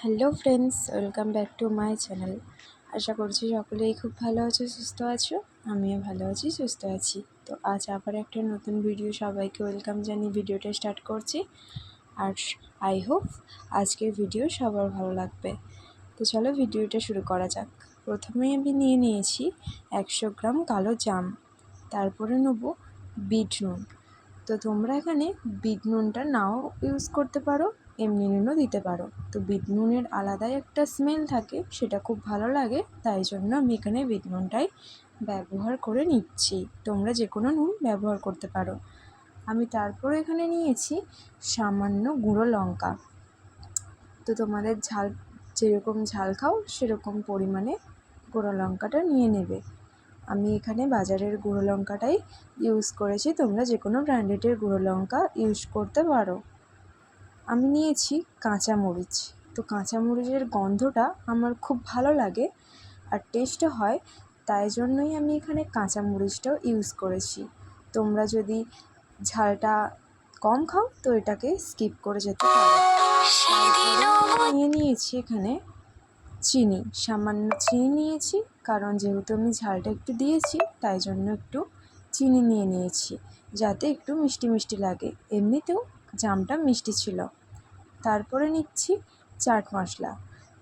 Hello friends, welcome back to my channel. আশা করছি সকলেই খুব ভালো আছো, সুস্থ আছো। আমিও ভালো আছি, সুস্থ আছি। তো আজ আবার একটা নতুন ভিডিও, সবাইকে ওয়েলকাম জানিয়ে ভিডিওটা স্টার্ট করছি। আর আই হোপ আজকের ভিডিও সবার ভালো লাগবে। তো চলো ভিডিওটা শুরু করা যাক। প্রথমেই আমি নিয়ে নিয়েছি 100 গ্রাম কালো জাম, তারপরে নেব বিট নুন। তো তোমরা এখানে বিট নুনটা নাও ইউজ করতে পারো, এমনি নুনও দিতে পারো। তো বিট নুনের আলাদাই একটা স্মেল থাকে, সেটা খুব ভালো লাগে, তাই জন্য আমি এখানে বিট নুনটাই ব্যবহার করে নিচ্ছি। তোমরা যে কোনো নুন ব্যবহার করতে পারো। আমি তারপরে এখানে নিয়েছি সামান্য গুঁড়ো লঙ্কা। তো তোমাদের ঝাল যেরকম ঝাল খাও সেরকম পরিমাণে গুঁড়ো লঙ্কাটা নিয়ে নেবে। আমি এখানে বাজারের গুঁড়ো লঙ্কাটাই ইউজ করেছি, তোমরা যে কোনো ব্র্যান্ডেডের গুঁড়ো লঙ্কা ইউজ করতে পারো। আমি নিয়েছি কাঁচামরিচ। তো কাঁচামরিচের গন্ধটা আমার খুব ভালো লাগে আর টেস্টও হয়, তাই জন্যই আমি এখানে কাঁচামরিচটাও ইউজ করেছি। তোমরা যদি ঝালটা কম খাও তো এটাকে স্কিপ করে যেতে পারো। নিয়ে নিয়েছি এখানে চিনি, সামান্য চিনি নিয়েছি, কারণ যেহেতু আমি ঝালটা একটু দিয়েছি তাই জন্য একটু চিনি নিয়ে নিয়েছি, যাতে একটু মিষ্টি মিষ্টি লাগে। এমনিতেও জামটা মিষ্টি ছিল। তারপরে নিচ্ছি চাট মশলা।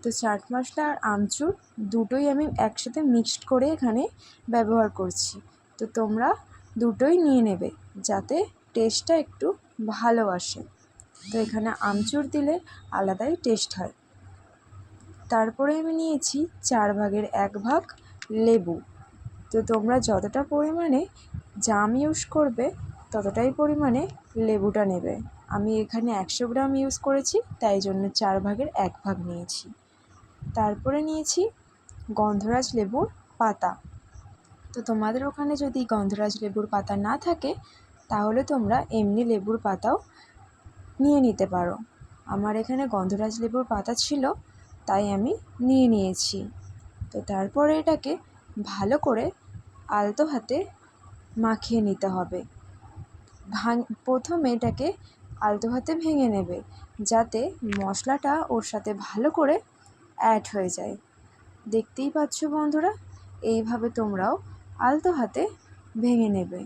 তো চাট মশলা আর আমচুর দুটোই আমি একসাথে মিক্সড করে এখানে ব্যবহার করছি। তো তোমরা দুটোই নিয়ে নেবে যাতে টেস্টটা একটু ভালো আসে। তো এখানে আমচুর দিলে আলাদাই টেস্ট হয়। তারপরে আমি নিয়েছি 4 ভাগের 1 ভাগ লেবু। তো তোমরা যতটা পরিমাণে জাম ইউজ করবে ততটাই পরিমাণে লেবুটা নেবে। আমি এখানে 100 গ্রাম ইউজ করেছি, তাই জন্য 4 ভাগের 1 ভাগ নিয়েছি। তারপরে নিয়েছি গন্ধরাজ লেবুর পাতা। তো তোমাদের ওখানে যদি গন্ধরাজ লেবুর পাতা না থাকে তাহলে তোমরা এমনি লেবুর পাতাও নিয়ে নিতে পারো। আমার এখানে গন্ধরাজ লেবুর পাতা ছিল, তাই আমি নিয়ে নিয়েছি। তো তারপরে এটাকে ভালো করে আলতো হাতে মাখিয়ে নিতে হবে। প্রথমে এটাকে আলতো হাতে ভেঙে নেবে, যাতে মশলাটা ওর সাথে ভালো করে অ্যাড হয়ে যায়। দেখতেই পাচ্ছ বন্ধুরা, এইভাবে তোমরাও আলতো হাতে ভেঙে নেবে।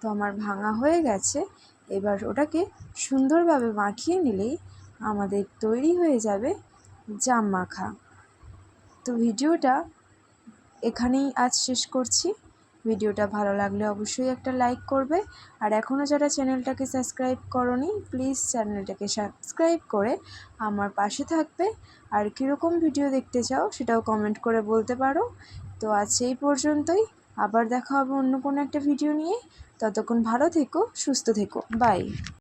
তো আমার ভাঙা হয়ে গেছে। এবার ওটাকে সুন্দরভাবে মাখিয়ে নিলেই আমাদের তৈরি হয়ে যাবে জাম মাখা। তো ভিডিওটা এখানেই আজ শেষ করছি। ভিডিওটা ভালো লাগলে অবশ্যই একটা লাইক করবে, আর এখনও যারা চ্যানেলটাকে সাবস্ক্রাইব করোনি প্লিজ চ্যানেলটাকে সাবস্ক্রাইব করে আমার পাশে থাকবে। আর কীরকম ভিডিও দেখতে চাও সেটাও কমেন্ট করে বলতে পারো। তো আজ এই পর্যন্তই, আবার দেখা হবে অন্য কোনো একটা ভিডিও নিয়ে। ততক্ষণ ভালো থেকো, সুস্থ থেকো, বাই।